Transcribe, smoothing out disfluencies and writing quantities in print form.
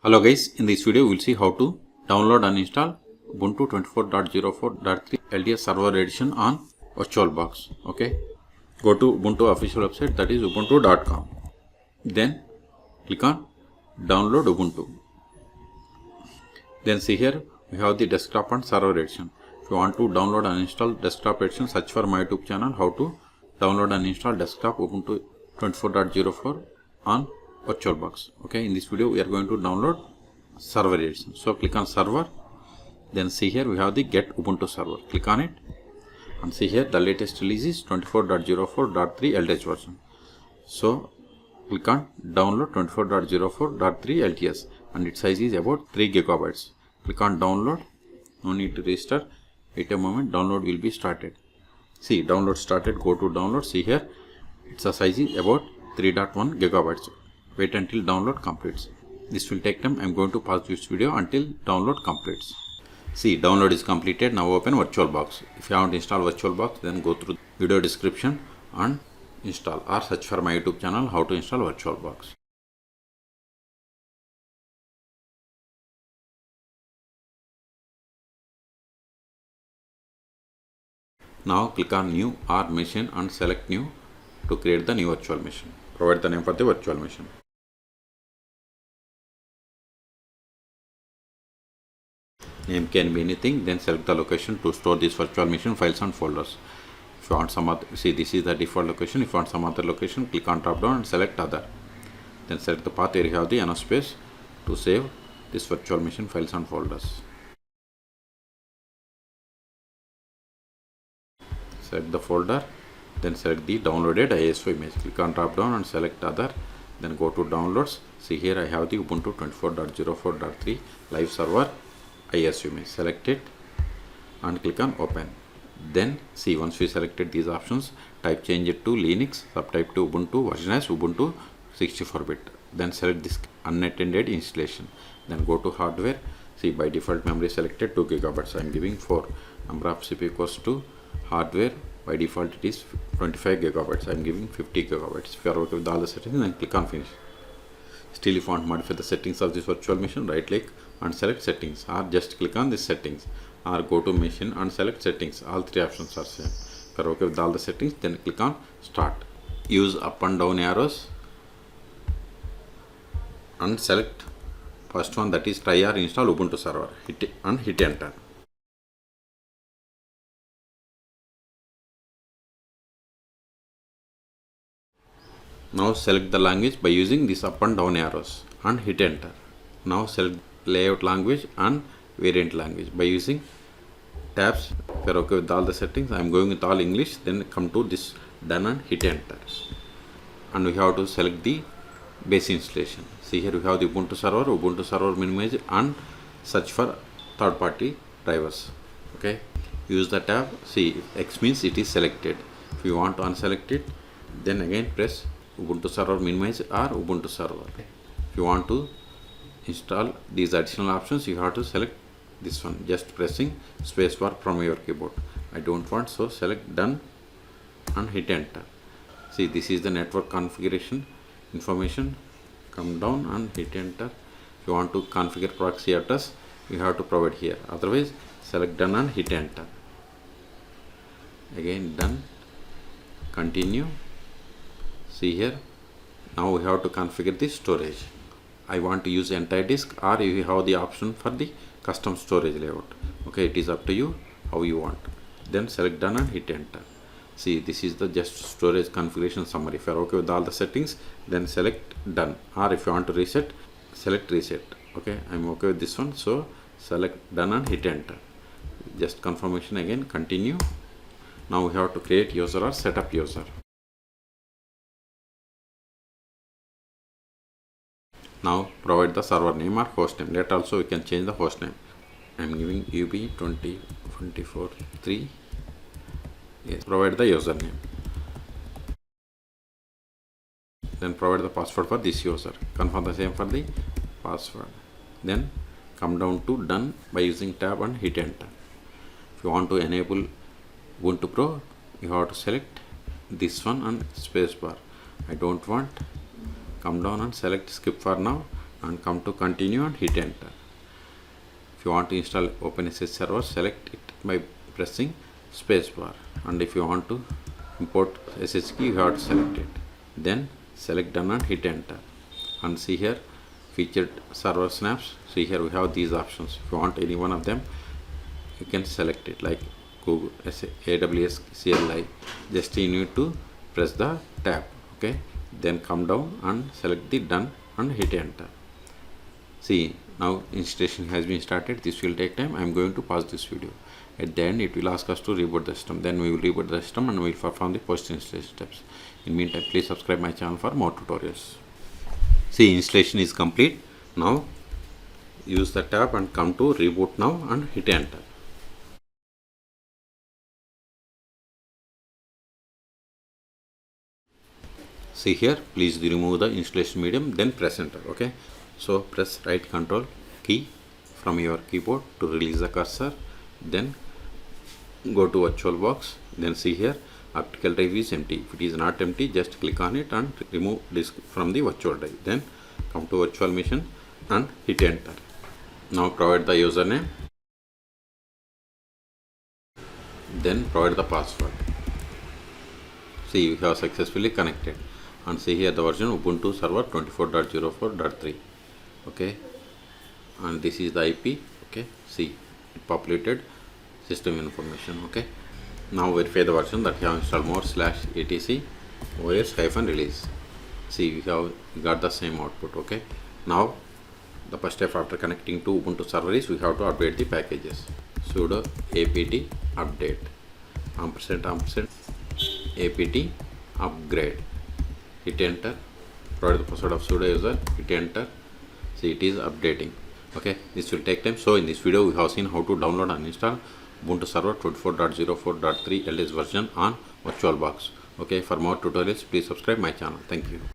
Hello guys, in this video we will see how to download and install Ubuntu 24.04.3 LTS server edition on VirtualBox. Okay, go to Ubuntu official website, that is ubuntu.com. Then click on download Ubuntu. Then see here we have the desktop and server edition. If you want to download and install desktop edition, search for my YouTube channel how to download and install desktop Ubuntu 24.04 on VirtualBox. Okay, in this video we are going to download server edition. So click on server, then see here we have the get Ubuntu server. Click on it and see here the latest release is 24.04.3 LTS version. So click on download 24.04.3 LTS and its size is about 3 gigabytes. Click on download. No need to register. Wait a moment, download will be started. See, download started. Go to download. See here its size is about 3.1 gigabytes. Wait until download completes. This will take time. I am going to pause this video until download completes. See, download is completed. Now open VirtualBox. If you haven't installed VirtualBox, then go through video description and install, or search for my YouTube channel how to install VirtualBox. Now click on new or machine and select new to create the new virtual machine. Provide the name for the virtual machine. Name can be anything. Then select the location to store this virtual machine files and folders. If you want some other, see, this is the default location. If you want some other location, click on drop down and select other. Then select the path where you have the enough space to save this virtual machine files and folders. Select the folder, then select the downloaded ISO image. Click on drop down and select other. Then go to downloads. See here I have the Ubuntu 24.04.3 live server ISO image. Select it and click on open. Then see, once we selected these options, type change it to Linux, subtype to Ubuntu, version as Ubuntu 64-bit. Then select this unattended installation. Then go to hardware. See, by default memory selected 2 gigabytes. I am giving 4. Number of CPU equals to hardware. By default it is 25 gigabytes. I am giving 50 gigabytes. If you are okay with all the settings, then click on finish. Still, if you want to modify the settings of this virtual machine, right click and select settings, or just click on this settings, or go to machine and select settings. All three options are same. If you are okay with all the settings, then click on start. Use up and down arrows and select first one, that is try or install Ubuntu server. Hit it and hit enter. Now select the language by using this up and down arrows and hit enter. Now select layout language and variant language by using tabs. If you are okay with all the settings, I am going with all English. Then come to this done and hit enter. And we have to select the base installation. See here we have the Ubuntu server minimize, and search for third party drivers. Okay, use the tab. See, X means it is selected. If you want to unselect it, then again press Ubuntu server minimize or Ubuntu server. If you want to install these additional options, you have to select this one, just pressing spacebar from your keyboard. I don't want, so select done and hit enter. See, this is the network configuration information. Come down and hit enter. If you want to configure proxy address, you have to provide here. Otherwise, select done and hit enter. Again done. Continue. See here, now we have to configure the storage. I want to use entire disk, or you have the option for the custom storage layout. Okay, it is up to you how you want. Then select done and hit enter. See, this is the just storage configuration summary. If you are okay with all the settings, then select done, or if you want to reset, select reset. Okay, I am okay with this one, so select done and hit enter. Just confirmation again, continue. Now we have to create user or setup user. Now provide the server name or host name. Later also we can change the host name. I am giving UB20243. Yes, provide the username. Then provide the password for this user. Confirm the same for the password. Then come down to done by using tab and hit enter. If you want to enable Ubuntu Pro, you have to select this one and spacebar. I don't want. Come down and select skip for now. and come to continue and hit enter. If you want to install OpenSSH server, select it by pressing spacebar, and if you want to import SSH key, you have to select it. Then select done and hit enter. And see here featured server snaps. See here we have these options. If you want any one of them, you can select it, like Google, AWS CLI. Just you need to press the tab. Okay, then come down and select the done and hit enter. See, now installation has been started. This will take time. I am going to pause this video. At the end, it will ask us to reboot the system. Then we will reboot the system and we will perform the post installation steps. In meantime, please subscribe my channel for more tutorials. See, installation is complete. Now use the tab and come to reboot now and hit enter. See here, please remove the installation medium, then press enter. Okay, so press right control key from your keyboard to release the cursor, then go to VirtualBox. Then see here optical drive is empty. If it is not empty, just click on it and remove disk from the virtual drive. Then come to virtual machine and hit enter. Now provide the username, then provide the password. See, you have successfully connected, and see here the version Ubuntu server 24.04.3. okay, and this is the IP. Okay, see, it populated system information. Okay, now verify the version that you have installed more /etc os-release. See, we have got the same output. Okay, now the first step after connecting to Ubuntu server is we have to update the packages. Sudo apt update && apt upgrade. Hit enter. Provide the password of sudo user. Hit enter. See, it is updating. Okay, this will take time. So in this video we have seen how to download and install Ubuntu server 24.04.3 LTS version on VirtualBox. Okay, for more tutorials please subscribe my channel. Thank you.